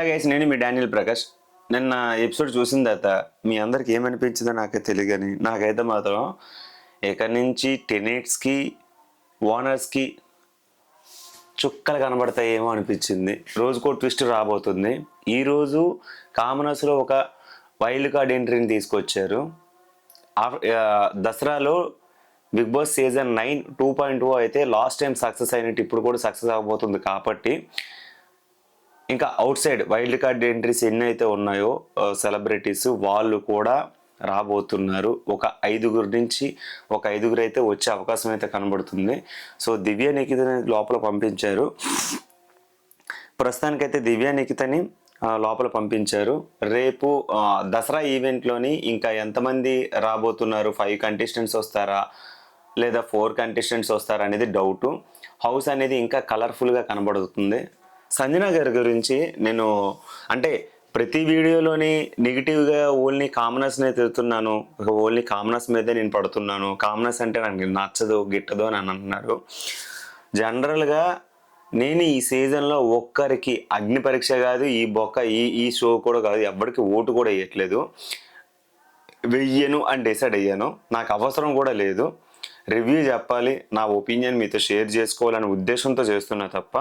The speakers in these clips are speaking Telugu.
గైస్, నేను మీ డానియల్ ప్రకాష్. నిన్న ఎపిసోడ్ చూసిన తర్వాత మీ అందరికి ఏమనిపించిందో నాకే తెలియదు, కానీ నాకైతే మాత్రం ఇక్కడి నుంచి టెనెట్స్కి ఓనర్స్కి చుక్కలు కనబడతాయేమో అనిపించింది. రోజుకో ట్విస్ట్ రాబోతుంది. ఈరోజు కామనర్స్లో ఒక వైల్డ్ కార్డ్ ఎంట్రీని తీసుకొచ్చారు. దసరాలో బిగ్ బాస్ సీజన్ 9 2.0 అయితే లాస్ట్ టైం సక్సెస్ అయినట్టు ఇప్పుడు కూడా సక్సెస్ అవ్వబోతుంది. కాబట్టి ఇంకా out side wild card entries ఎన్ని అయితే ఉన్నాయో సెలబ్రిటీస్ వాళ్ళు కూడా రాబోతున్నారు. ఒక ఐదుగురు అయితే వచ్చే అవకాశం అయితే కనబడుతుంది. సో దివ్య నిఖితని లోపల పంపించారు. ప్రస్తుతానికైతే దివ్య నిఖితని లోపల పంపించారు. రేపు దసరా ఈవెంట్లోని ఇంకా ఎంతమంది రాబోతున్నారు, 5 కంటెస్టెంట్స్ వస్తారా లేదా 4 కంటెస్టెంట్స్ వస్తారా అనేది డౌటు. హౌస్ అనేది ఇంకా కలర్ఫుల్గా కనబడుతుంది. సంజన గారి గురించి నేను అంటే ప్రతి వీడియోలోని నెగిటివ్గా ఓన్లీ కామనర్స్నే తిరుగుతున్నాను, ఓన్లీ కామనర్స్ మీదే నేను పడుతున్నాను, కామనర్స్ అంటే నాకు నచ్చదు గిట్టదు అని అంటున్నారు. జనరల్గా నేను ఈ సీజన్లో ఒక్కరికి అగ్ని పరీక్ష కాదు, ఈ బొక్క ఈ షో కూడా కాదు, ఎవరికి ఓటు కూడా వేయట్లేదు. వెయ్యను అని డిసైడ్ అయ్యాను. నాకు అవసరం కూడా లేదు. రివ్యూ చెప్పాలి, నా ఒపీనియన్ మీతో షేర్ చేసుకోవాలనే ఉద్దేశంతో చేస్తున్నా తప్ప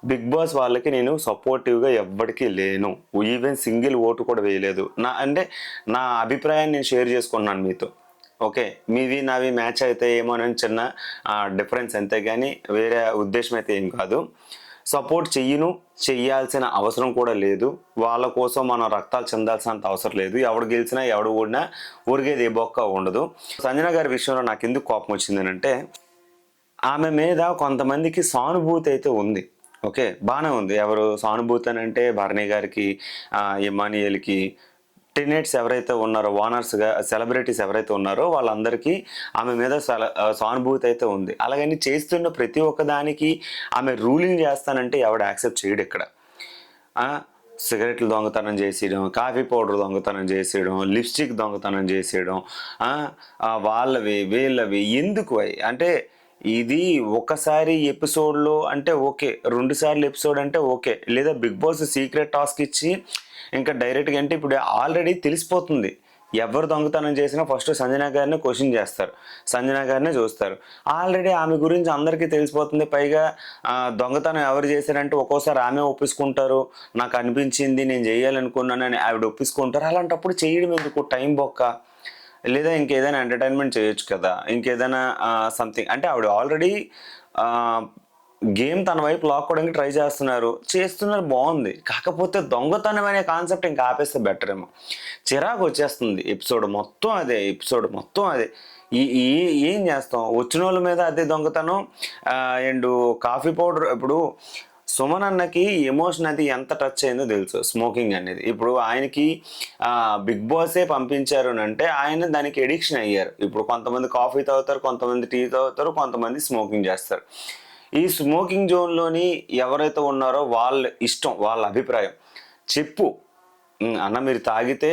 బిగ్ బాస్ వాళ్ళకి నేను సపోర్టివ్గా ఎవ్వడికి లేను. ఈవెన్ సింగిల్ ఓటు కూడా వేయలేదు. నా అభిప్రాయాన్ని నేను షేర్ చేసుకున్నాను మీతో. ఓకే, మీవి నావి మ్యాచ్ అయితే ఏమో అని చిన్న డిఫరెన్స్ అంతే, కానీ వేరే ఉద్దేశం అయితే ఏం కాదు. సపోర్ట్ చెయ్యాల్సిన అవసరం కూడా లేదు. వాళ్ళ కోసం మనం రక్తాలు చెందాల్సినంత అవసరం లేదు. ఎవడు గెలిచినా ఎవడు ఓడినా ఊరికేది ఏ బొక్క ఉండదు. సంజన గారి విషయంలో నాకు ఎందుకు కోపం వచ్చిందనంటే, ఆమె మీద కొంతమందికి సానుభూతి అయితే ఉంది. ఓకే, బాగానే ఉంది. ఎవరు సానుభూతి అని అంటే భరణి గారికి, ఇమానియల్కి, టెనెట్స్ ఎవరైతే ఉన్నారో ఓనర్స్గా సెలబ్రిటీస్ ఎవరైతే ఉన్నారో వాళ్ళందరికీ ఆమె మీద సానుభూతి అయితే ఉంది. అలాగని చేస్తున్న ప్రతి ఒక్కదానికి ఆమె రూలింగ్ చేస్తానంటే ఎవడు యాక్సెప్ట్ చేయడు. ఇక్కడ సిగరెట్లు దొంగతనం చేసేయడం, కాఫీ పౌడర్ దొంగతనం చేసేయడం, లిప్స్టిక్ దొంగతనం చేసేయడం, వాళ్ళవి వీళ్ళవి ఎందుకు అంటే ఇది ఒకసారి ఎపిసోడ్లో అంటే ఓకే, 2 సార్లు ఎపిసోడ్ అంటే ఓకే, లేదా బిగ్ బాస్ సీక్రెట్ టాస్క్ ఇచ్చి ఇంకా డైరెక్ట్గా అంటే ఇప్పుడు ఆల్రెడీ తెలిసిపోతుంది. ఎవరు దొంగతనం చేసినా ఫస్ట్ సంజన గారిని క్వశ్చన్ చేస్తారు, సంజన గారినే చూస్తారు. ఆల్రెడీ ఆమె గురించి అందరికీ తెలిసిపోతుంది. పైగా దొంగతనం ఎవరు చేశారంటే ఒక్కోసారి ఆమె ఒప్పించుకుంటారు, నాకు అనిపించింది నేను చేయాలనుకున్నానని ఆవిడ ఒప్పించుకుంటారు. అలాంటప్పుడు చేయడం ఎందుకు, టైం బొక్క. లేదా ఇంకేదైనా ఎంటర్టైన్మెంట్ చేయొచ్చు కదా, ఇంకేదైనా సంథింగ్. అంటే ఆవిడ ఆల్రెడీ గేమ్ తన వైపు లాక్కోవడానికి ట్రై చేస్తున్నారు, బాగుంది. కాకపోతే దొంగతనం అనే కాన్సెప్ట్ ఇంకా ఆపేస్తే బెటర్ ఏమో. చిరాకు వచ్చేస్తుంది. ఎపిసోడ్ మొత్తం అదే. ఏం చేస్తాం, వచ్చిన వాళ్ళ మీద అదే దొంగతనం. అండ్ కాఫీ పౌడర్, ఇప్పుడు సుమన్ అన్నకి ఎమోషన్ అది ఎంత టచ్ అయిందో తెలుసు, స్మోకింగ్ అనేది. ఇప్పుడు ఆయనకి బిగ్ బాసే పంపించారు అని అంటే ఆయన దానికి ఎడిక్షన్ అయ్యారు. ఇప్పుడు కొంతమంది కాఫీ తాగుతారు, కొంతమంది టీ తాగుతారు, కొంతమంది స్మోకింగ్ చేస్తారు. ఈ స్మోకింగ్ జోన్లోని ఎవరైతే ఉన్నారో వాళ్ళ ఇష్టం, వాళ్ళ అభిప్రాయం. చెప్పు అన్న, మీరు తాగితే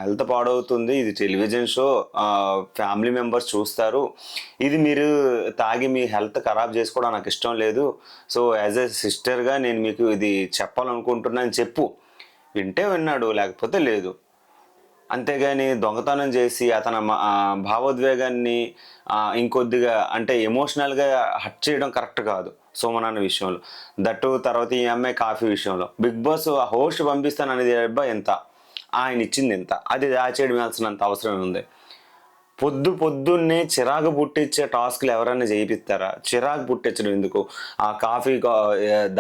హెల్త్ పాడవుతుంది, ఇది టెలివిజన్ షో, ఫ్యామిలీ మెంబర్స్ చూస్తారు, ఇది మీరు తాగి మీ హెల్త్ ఖరాబ్ చేసుకోవడం నాకు ఇష్టం లేదు. సో యాజ్ ఎ సిస్టర్గా నేను మీకు ఇది చెప్పాలనుకుంటున్నాను చెప్పు. వింటే విన్నాడు, లేకపోతే లేదు. అంతేగాని దొంగతనం చేసి అతని భావోద్వేగాన్ని ఇంకొద్దిగా అంటే ఎమోషనల్గా హట్ చేయడం కరెక్ట్ కాదు సోమన్ అన్న విషయంలో. దట్టు తర్వాత ఈ అమ్మాయి కాఫీ విషయంలో బిగ్ బాస్ హోస్ట్ పంపిస్తాను అనేది అబ్బాయి ఎంత, ఆయన ఇచ్చింది ఎంత, అది దాచేయడం వేయాల్సినంత అవసరం ఉంది. పొద్దున్నే చిరాకు పుట్టించే టాస్క్లు ఎవరైనా చేయిస్తారా? చిరాకు పుట్టించడం ఎందుకు? ఆ కాఫీ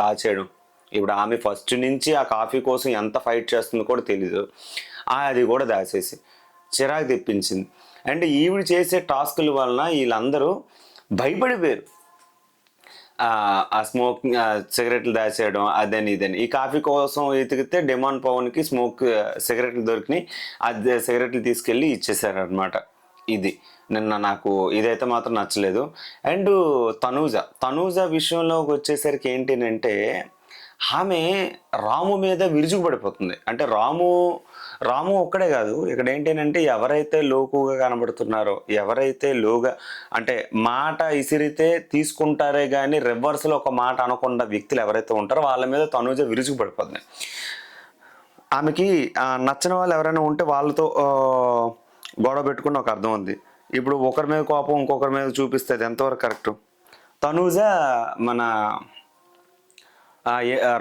దాచేయడం. ఇప్పుడు ఆమె ఫస్ట్ నుంచి ఆ కాఫీ కోసం ఎంత ఫైట్ చేస్తుందో కూడా తెలీదు, అది కూడా దాచేసి చిరాకు తెప్పించింది. అంటే ఈవిడ చేసే టాస్కుల వలన వీళ్ళందరూ భయపడిపోయారు. ఆ స్మోకింగ్, సిగరెట్లు దాచేయడం, అదని ఇదని. ఈ కాఫీ కోసం ఎతికితే డిమాండ్ పవన్కి సిగరెట్లు దొరికినాయి, అది సిగరెట్లు తీసుకెళ్ళి ఇచ్చేసారనమాట. ఇది నిన్న నాకు ఇదైతే మాత్రం నచ్చలేదు. అండ్ తనూజ విషయంలోకి వచ్చేసరికి ఏంటంటే ఆమె రాము మీద విరుచుకుపడిపోతుంది. అంటే రాము ఒక్కడే కాదు, ఇక్కడ ఏంటంటే ఎవరైతే లోకుగా కనబడుతున్నారో, ఎవరైతే లోగా అంటే మాట ఇసిరితే తీసుకుంటారే కానీ రివర్స్లో ఒక మాట అనకుండా వ్యక్తులు ఎవరైతే ఉంటారో వాళ్ళ మీద తనూజ విరుచుకుపడిపోతుంది. ఆమెకి నచ్చిన వాళ్ళు ఎవరైనా ఉంటే వాళ్ళతో గొడవ పెట్టుకుని ఒక అర్థం ఉంది. ఇప్పుడు ఒకరి మీద కోపం ఇంకొకరి మీద చూపిస్తే అది ఎంతవరకు కరెక్ట్? తనూజ మన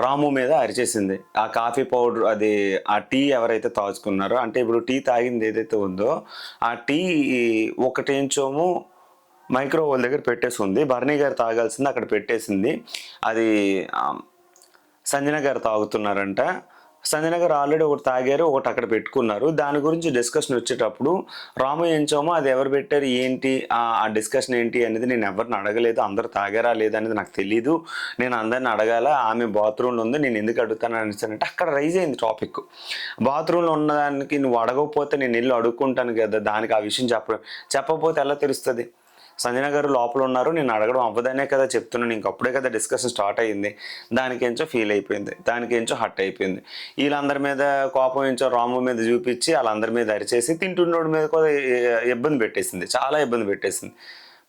రాము మీద అరిచేసింది. ఆ కాఫీ పౌడర్ అది ఆ టీ ఎవరైతే తాగుకున్నారో, అంటే ఇప్పుడు టీ తాగింది ఏదైతే ఉందో ఆ టీ ఒకటేంచోము మైక్రోవేవ్ దగ్గర పెట్టేసి ఉంది. భరణి గారు తాగాల్సింది అక్కడ పెట్టేసింది. అది సంజన గారు తాగుతున్నారంట. సంజన గారు ఆల్రెడీ ఒకటి తాగారు, ఒకటి అక్కడ పెట్టుకున్నారు. దాని గురించి డిస్కషన్ వచ్చేటప్పుడు రాము ఏంచోమో అది ఎవరు పెట్టారు ఏంటి ఆ డిస్కషన్ ఏంటి అనేది నేను ఎవరిని అడగలేదు, అందరు తాగారా లేదా అనేది నాకు తెలీదు, నేను అందరిని అడగాల, ఆమె బాత్రూంలో ఉంది, నేను ఎందుకు అడుగుతాను అంటే అక్కడ రైజ్ అయింది టాపిక్. బాత్రూంలో ఉన్నదానికి నువ్వు అడగకపోతే నేను వెళ్ళి అడుక్కుంటాను కదా, దానికి ఆ విషయం చెప్పకపోతే ఎలా తెలుస్తుంది? సంజన గారు లోపల ఉన్నారు, నేను అడగడం అవ్వదనే కదా చెప్తున్నాను, ఇంకప్పుడే కదా డిస్కషన్ స్టార్ట్ అయ్యింది. దానికేంచో ఫీల్ అయిపోయింది, దానికేంచో హట్ అయిపోయింది. వీళ్ళందరి మీద కోపం ఏంచో రాము మీద చూపించి వాళ్ళందరి మీద అరిచేసి తింటున్నోడి మీద కూడా ఇబ్బంది పెట్టేసింది, చాలా ఇబ్బంది పెట్టేసింది.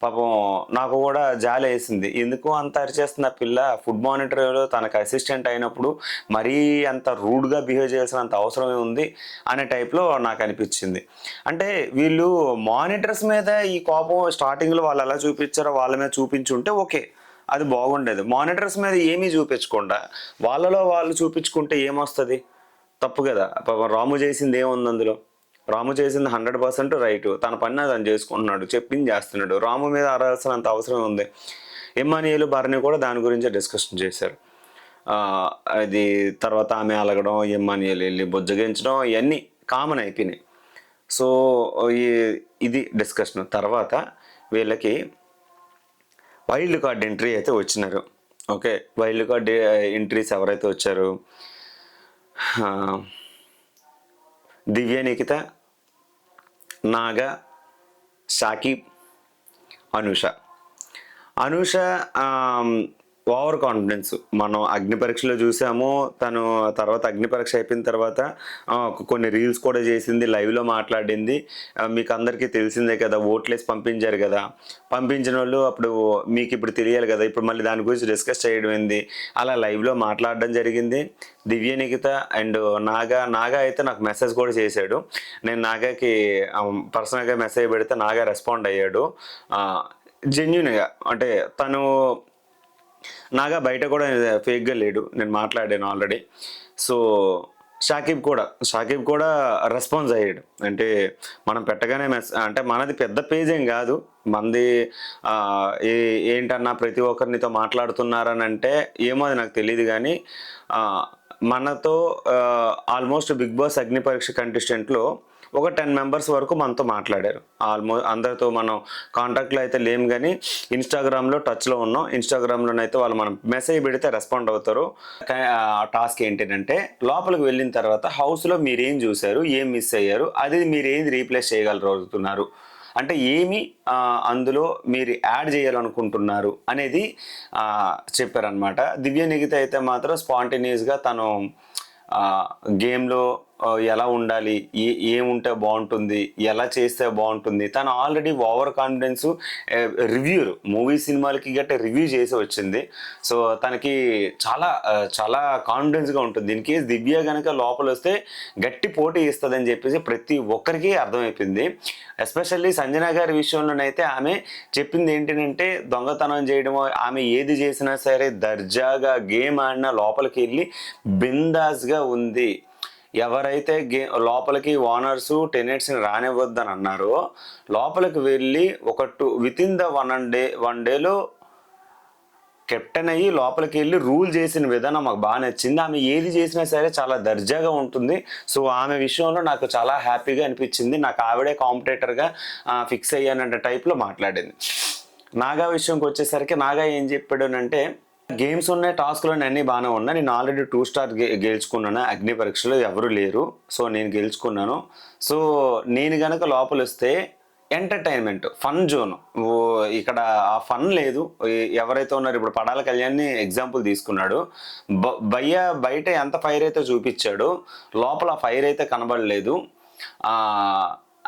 పాపం నాకు కూడా జాలి వేసింది, ఎందుకు అంత అరిచేస్తుంది ఆ పిల్ల, ఫుడ్ మానిటర్లో తనకు అసిస్టెంట్ అయినప్పుడు మరీ అంత రూడ్గా బిహేవ్ చేయాల్సినంత అవసరమే ఉంది అనే టైప్లో నాకు అనిపించింది. అంటే వీళ్ళు మానిటర్స్ మీద ఈ కోపం స్టార్టింగ్లో వాళ్ళు ఎలా చూపించారో వాళ్ళ మీద చూపించుంటే ఓకే, అది బాగుండేది. మానిటర్స్ మీద ఏమీ చూపించకుండా వాళ్ళలో వాళ్ళు చూపించుకుంటే ఏమొస్తుంది? తప్పు కదా. పాపం రాము చేసింది ఏముంది అందులో? రాము చేసింది 100% రైట్, తన పని తను చేసుకుంటున్నాడు, చెప్పింది చేస్తున్నాడు. రాము మీద అరాల్సినంత అవసరం ఉంది. ఎమ్మానియలు భరణి కూడా దాని గురించే డిస్కషన్ చేశారు. అది తర్వాత ఆమె అలగడం, ఎమ్మానియలు వెళ్ళి బుజ్జగించడం ఇవన్నీ కామన్ అయిపోయినాయి. సో ఇది డిస్కషన్. తర్వాత వీళ్ళకి వైల్డ్ కార్డ్ ఎంట్రీ అయితే వచ్చినారు. ఓకే, వైల్డ్ కార్డ్ ఎంట్రీస్ ఎవరైతే వచ్చారు, దివ్య, నిఖిత, నాగ, షాకిబ్, అనూష ఓవర్ కాన్ఫిడెన్స్ మనం అగ్ని పరీక్షలో చూసాము. తను తర్వాత అగ్ని పరీక్ష అయిపోయిన తర్వాత కొన్ని రీల్స్ కూడా చేసింది, లైవ్లో మాట్లాడింది. మీకు అందరికీ తెలిసిందే కదా, ఓట్లేసి పంపించారు కదా, పంపించిన వాళ్ళు అప్పుడు మీకు ఇప్పుడు తెలియాలి కదా, ఇప్పుడు మళ్ళీ దాని గురించి డిస్కస్ చేయడం ఏంది, అలా లైవ్లో మాట్లాడడం జరిగింది. దివ్య, నిఖిత అండ్ నాగా అయితే నాకు మెసేజ్ కూడా చేశాడు. నేను నాగాకి పర్సనల్గా మెసేజ్ పెడితే నాగా రెస్పాండ్ అయ్యాడు జెన్యున్గా. అంటే తను నాగా బయట కూడా ఫేక్గా లేడు, నేను మాట్లాడాను ఆల్రెడీ. సో షాకిబ్ కూడా రెస్పాన్స్ అయ్యాడు. అంటే మనం పెట్టగానే అంటే మనది పెద్ద పేజ్ ఏం కాదు, మనది ఏంటన్నా ప్రతి ఒక్కరినితో మాట్లాడుతున్నారని అంటే ఏమో అది నాకు తెలియదు, కానీ మనతో ఆల్మోస్ట్ బిగ్ బాస్ అగ్ని పరీక్ష కంటెస్టెంట్లో ఒక 10 మెంబర్స్ వరకు మనతో మాట్లాడారు. అందరితో మనం కాంటాక్ట్లో అయితే లేము, కానీ ఇన్స్టాగ్రామ్లో టచ్లో ఉన్నాం. ఇన్స్టాగ్రామ్లోనైతే వాళ్ళు మనం మెసేజ్ పెడితే రెస్పాండ్ అవుతారు. టాస్క్ ఏంటంటే లోపలికి వెళ్ళిన తర్వాత హౌస్లో మీరేం చూశారు, ఏం మిస్ అయ్యారు, అది మీరు ఏది రీప్లేస్ చేయగలుగుతున్నారు, అంటే ఏమి అందులో మీరు యాడ్ చేయాలనుకుంటున్నారు అనేది చెప్పారనమాట. దివ్య, నిఖిత అయితే మాత్రం స్పాంటేనియస్గా తను గేమ్లో ఎలా ఉండాలి, ఏముంటే బాగుంటుంది, ఎలా చేస్తే బాగుంటుంది, తను already over confidence reviewer movie సినిమాలకి గట్ట రివ్యూ చేసి వచ్చింది. సో తనకి చాలా చాలా కాన్ఫిడెన్స్గా ఉంటుంది. ఇన్ కేస్ దివ్య కనుక లోపల వస్తే గట్టి పోటీ ఇస్తుందని చెప్పేసి ప్రతి ఒక్కరికి అర్థమైపోయింది. ఎస్పెషల్లీ సంజన గారి విషయంలోనైతే ఆమె చెప్పింది ఏంటంటే దొంగతనం చేయడమో, ఆమె ఏది చేసినా సరే దర్జాగా గేమ్ ఆడినా లోపలికి వెళ్ళి బిందాస్గా ఉంది. ఎవరైతే లోపలికి ఓనర్సు టెనెంట్స్ని రానివ్వద్దని అన్నారో లోపలికి వెళ్ళి వితిన్ ద 1 డేలో కెప్టెన్ అయ్యి లోపలికి వెళ్ళి రూల్ చేసిన విధానం మాకు బాగా నచ్చింది. ఆమె ఏది చేసినా సరే చాలా దర్జాగా ఉంటుంది. సో ఆమె విషయంలో నాకు చాలా హ్యాపీగా అనిపించింది. నాకు ఆవిడే కాంపిటేటర్గా ఫిక్స్ అయ్యానంటే టైప్లో మాట్లాడింది. నాగా విషయంకి వచ్చేసరికి నాగా ఏం చెప్పాడు అంటే, గేమ్స్ ఉన్నాయి, టాస్క్లు అన్నీ బాగానే ఉన్నాయి, నేను ఆల్రెడీ 2 స్టార్ గెలుచుకున్నాను, అగ్ని పరీక్షలో ఎవరు లేరు, సో నేను గెలుచుకున్నాను. సో నేను కనుక లోపల వస్తే ఎంటర్టైన్మెంట్ ఫన్ జోన్. ఇక్కడ ఆ ఫన్ లేదు. ఎవరైతే ఉన్నారు ఇప్పుడు పడాల కళ్యాణ్ని ఎగ్జాంపుల్ తీసుకున్నాడు. భయ్య బయట ఎంత ఫైర్ అయితే చూపించాడు, లోపల ఫైర్ అయితే కనబడలేదు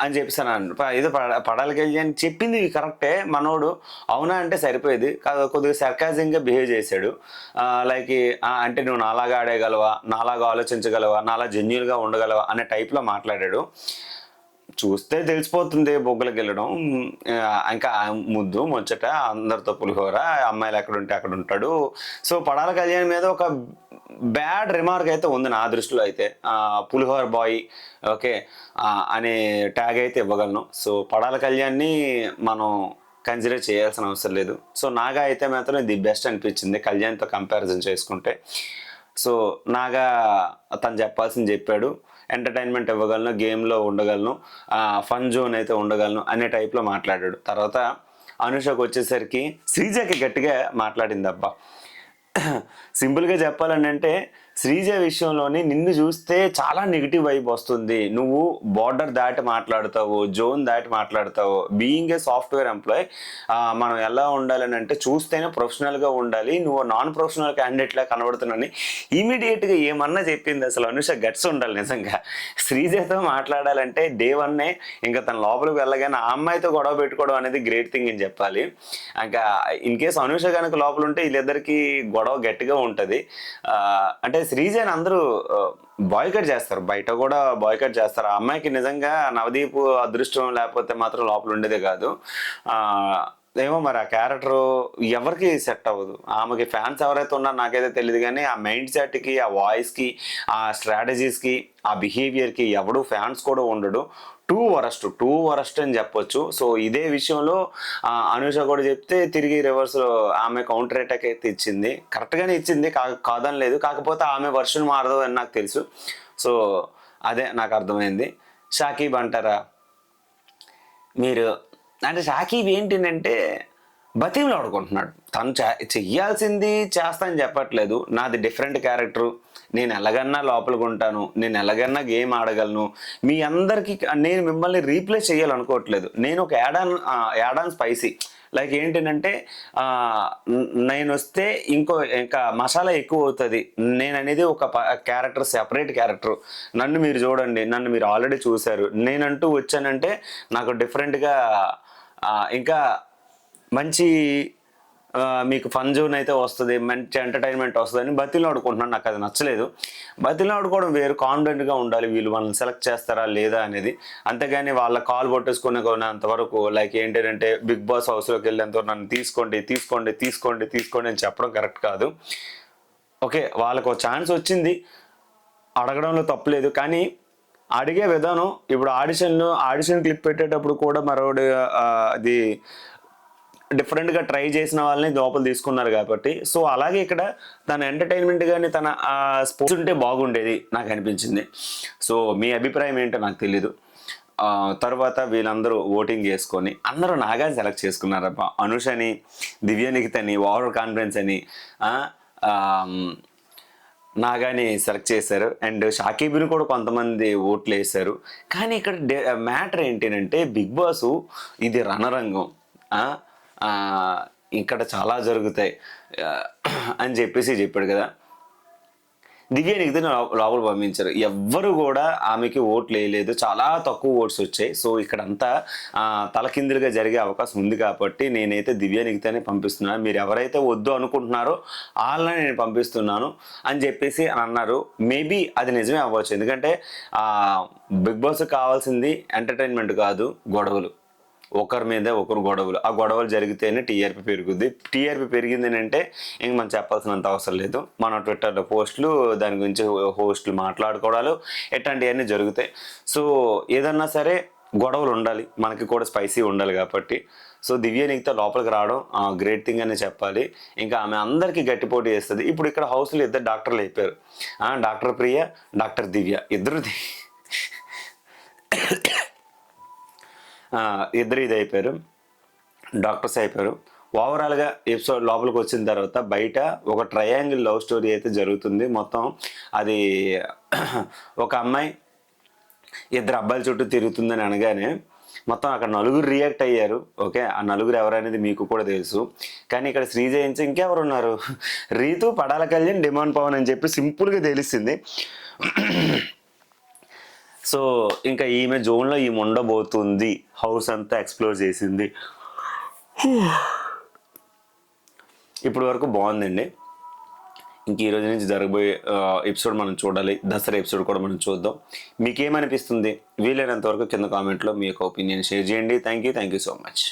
అని చెప్పేసాను. ఏదో పడాల కళ్యాణ్ చెప్పింది కరెక్టే, మనోడు అవునా అంటే సరిపోయేది. కొద్దిగా సర్కాజింగ్గా బిహేవ్ చేశాడు. లైక్ అంటే నువ్వు నాలాగా ఆడేయగలవా, నాలాగా ఆలోచించగలవా, నాలా జెన్యున్గా ఉండగలవా అనే టైప్లో మాట్లాడాడు. చూస్తే తెలిసిపోతుంది బొగ్గలకి వెళ్ళడం. ఇంకా ముద్దు ముచ్చట అందరితో పులిహోర, అమ్మాయిలు ఎక్కడుంటే అక్కడ ఉంటాడు. సో పడాల కళ్యాణ్ మీద ఒక బ్యాడ్ రిమార్క్ అయితే ఉంది నా దృష్టిలో అయితే. పులిహోర బాయ్ ఓకే అనే ట్యాగ్ అయితే ఇవ్వగలను. సో పడాల కళ్యాణ్ని మనం కన్సిడర్ చేయాల్సిన అవసరం లేదు. సో నాగా అయితే మాత్రం ది బెస్ట్ అనిపించింది కళ్యాణ్తో కంపారిజన్ చేసుకుంటే. సో నాగా తను చెప్పాల్సింది చెప్పాడు. ఎంటర్టైన్మెంట్ ఇవ్వగలను, గేమ్లో ఉండగలను, ఫన్ జోన్ అయితే ఉండగలను అనే టైప్లో మాట్లాడాడు. తర్వాత అనుషకు వచ్చేసరికి శ్రీజకి గట్టిగా మాట్లాడింది. అబ్బా సింపుల్గా చెప్పాలని అంటే శ్రీజ విషయంలోని నిన్ను చూస్తే చాలా నెగిటివ్ వైబ్ వస్తుంది. నువ్వు బార్డర్ దాటి మాట్లాడతావు, జోన్ దాటి మాట్లాడతావు. బీయింగ్ ఏ సాఫ్ట్వేర్ ఎంప్లాయ్ మనం ఎలా ఉండాలని అంటే చూస్తేనే ప్రొఫెషనల్గా ఉండాలి. నువ్వు నాన్ ప్రొఫెషనల్ క్యాండిడేట్లా కనబడుతున్నాని ఇమీడియట్గా ఏమన్నా చెప్పింది. అసలు అనుష గట్స్ ఉండాలి నిజంగా. శ్రీజతో మాట్లాడాలంటే డే వన్నే ఇంకా తన లోపలికి వెళ్ళగానే ఆ అమ్మాయితో గొడవ పెట్టుకోవడం అనేది గ్రేట్ థింగ్ అని చెప్పాలి. ఇంకా ఇన్ కేసు అనుష కనుక లోపల ఉంటే వీళ్ళిద్దరికి గొడవ గట్టిగా ఉంటుంది. అంటే శ్రీజని అందరూ బాయ్కట్ చేస్తారు, బయట కూడా బాయ్కట్ చేస్తారు. ఆ అమ్మాయికి నిజంగా నవదీప్ అదృష్టం లేకపోతే మాత్రం లోపల ఉండేదే కాదు. ఏమో మరి ఆ క్యారెక్టర్ ఎవరికి సెట్ అవ్వదు. ఆమెకి ఫ్యాన్స్ ఎవరైతే ఉన్నారో నాకైతే తెలియదు, కానీ ఆ మైండ్ సెట్కి, ఆ వాయిస్కి, ఆ స్ట్రాటజీస్కి, ఆ బిహేవియర్కి ఎవడు ఫ్యాన్స్ కూడా ఉండడు. టూ వరస్ట్ అని చెప్పొచ్చు. సో ఇదే విషయంలో అనుష కూడా చెప్తే తిరిగి రివర్స్లో ఆమె కౌంటర్ అటాక్ అయితే ఇచ్చింది. కరెక్ట్గానే ఇచ్చింది, కాదని లేదు. కాకపోతే ఆమె వర్షన్ మారదు అని నాకు తెలుసు. సో అదే నాకు అర్థమైంది. షాకీబ్ అంటారా మీరు అంటే షాకీబ్ ఏంటంటే బతిమలు ఆడుకుంటున్నాడు. తను చెయ్యాల్సింది చేస్తానని చెప్పట్లేదు. నాది డిఫరెంట్ క్యారెక్టరు, నేను ఎలాగన్నా లోపలికి ఉంటాను, నేను ఎలాగన్నా గేమ్ ఆడగలను, మీ అందరికీ నేను మిమ్మల్ని రీప్లేస్ చేయాలనుకోవట్లేదు. నేను ఒక యాడ్ ఆన్ స్పైసీ లైక్ ఏంటంటే నేను వస్తే ఇంకా మసాలా ఎక్కువ అవుతుంది. నేను అనేది ఒక క్యారెక్టర్, సెపరేట్ క్యారెక్టర్. నన్ను మీరు చూడండి, నన్ను మీరు ఆల్రెడీ చూశారు. నేనంటూ వచ్చానంటే నాకు డిఫరెంట్గా ఇంకా మంచి మీకు ఫన్ జోన్ అయితే వస్తుంది, మంచి ఎంటర్టైన్మెంట్ వస్తుంది అని బతిలో ఆడుకుంటున్నాను. నాకు అది నచ్చలేదు. బతిలో ఆడుకోవడం వేరు, కాన్ఫిడెంట్గా ఉండాలి. వీళ్ళు వాళ్ళని సెలెక్ట్ చేస్తారా లేదా అనేది. అంతేగాని వాళ్ళ కాల్ కొట్టేసుకునేంతవరకు లైక్ ఏంటంటే బిగ్ బాస్ హౌస్లోకి వెళ్ళేంతవరకు నన్ను తీసుకోండి అని చెప్పడం కరెక్ట్ కాదు. ఓకే వాళ్ళకు ఛాన్స్ వచ్చింది, అడగడంలో తప్పులేదు. కానీ అడిగే విధానం, ఇప్పుడు ఆడిషన్ క్లిప్ పెట్టేటప్పుడు కూడా మరొకటి అది డిఫరెంట్గా ట్రై చేసిన వాళ్ళని లోపల తీసుకున్నారు కాబట్టి. సో అలాగే ఇక్కడ తన ఎంటర్టైన్మెంట్ కానీ తన స్పోర్ట్స్ ఉంటే బాగుండేది నాకు అనిపించింది. సో మీ అభిప్రాయం ఏంటో నాకు తెలీదు. తర్వాత వీళ్ళందరూ ఓటింగ్ చేసుకొని అందరూ నాగాని సెలెక్ట్ చేసుకున్నారబ్బా. అనుషని, దివ్యనికితని, ఓవర్ కాన్ఫిడెన్స్ అని నాగాని సెలెక్ట్ చేశారు. అండ్ షాకీబ్ని కూడా కొంతమంది ఓట్లు వేశారు. కానీ ఇక్కడ మ్యాటర్ ఏంటంటే బిగ్ బాస్ ఇది రణరంగం, ఇక్కడ చాలా జరుగుతాయి అని చెప్పాడు కదా. దివ్యానికి లోపల పంపించారు. ఎవ్వరు కూడా ఆమెకి ఓట్లు వేయలేదు, చాలా తక్కువ ఓట్స్ వచ్చాయి. సో ఇక్కడంతా తలకిందులుగా జరిగే అవకాశం ఉంది కాబట్టి నేనైతే దివ్యానికితేనే పంపిస్తున్నాను. మీరు ఎవరైతే వద్దు అనుకుంటున్నారో వాళ్ళని నేను పంపిస్తున్నాను అని చెప్పేసి అన్నారు. మేబీ అది నిజమే అవ్వచ్చు. ఎందుకంటే బిగ్ బాస్ కావాల్సింది ఎంటర్టైన్మెంట్ కాదు, గొడవలు. ఒకరి మీద ఒకరు గొడవలు. ఆ గొడవలు జరిగితేనే టీఆర్పీ పెరుగుద్ది. టీఆర్పీ పెరిగింది అంటే ఇంక మనం చెప్పాల్సినంత అవసరం లేదు. మన ట్విట్టర్లో పోస్టులు, దాని గురించి హోస్టులు మాట్లాడుకోవడాలు ఎట్లాంటివన్నీ జరుగుతాయి. సో ఏదన్నా సరే గొడవలు ఉండాలి, మనకి కూడా స్పైసీ ఉండాలి కాబట్టి. సో దివ్యనికితో లోపలికి రావడం గ్రేట్ థింగ్ అని చెప్పాలి. ఇంకా ఆమె అందరికీ గట్టి పోటీ చేస్తుంది. ఇప్పుడు ఇక్కడ హౌస్లో ఇద్దరు డాక్టర్లు అయిపోయారు. డాక్టర్ ప్రియ, డాక్టర్ దివ్య, ఇద్దరు ఇది అయిపోయారు, డాక్టర్స్ అయిపోయారు. ఓవరాల్గా ఎపిసోడ్ లోపలికి వచ్చిన తర్వాత బయట ఒక ట్రయాంగిల్ లవ్ స్టోరీ అయితే జరుగుతుంది. మొత్తం అది ఒక అమ్మాయి ఇద్దరు అబ్బాయిల చుట్టూ తిరుగుతుందని అనగానే మొత్తం అక్కడ నలుగురు రియాక్ట్ అయ్యారు. ఓకే, ఆ నలుగురు ఎవరనేది మీకు కూడా తెలుసు. కానీ ఇక్కడ శ్రీజ నుంచి ఇంకెవరు ఉన్నారు, రీతు, పడాల కళ్యాణ్, డిమాండ్ పవన్ అని చెప్పి సింపుల్గా తెలిసింది. సో ఇంకా ఈమె జోన్లో ఈమె ఉండబోతుంది. హౌస్ అంతా ఎక్స్ప్లోర్ చేసింది. ఇప్పటి వరకు బాగుందండి. ఇంక ఈ రోజు నుంచి జరగబోయే ఎపిసోడ్ మనం చూడాలి. దసరా ఎపిసోడ్ కూడా మనం చూద్దాం. మీకేమనిపిస్తుంది? వీలైనంత వరకు కింద కామెంట్లో మీ యొక్క ఒపీనియన్ షేర్ చేయండి. Thank you so much.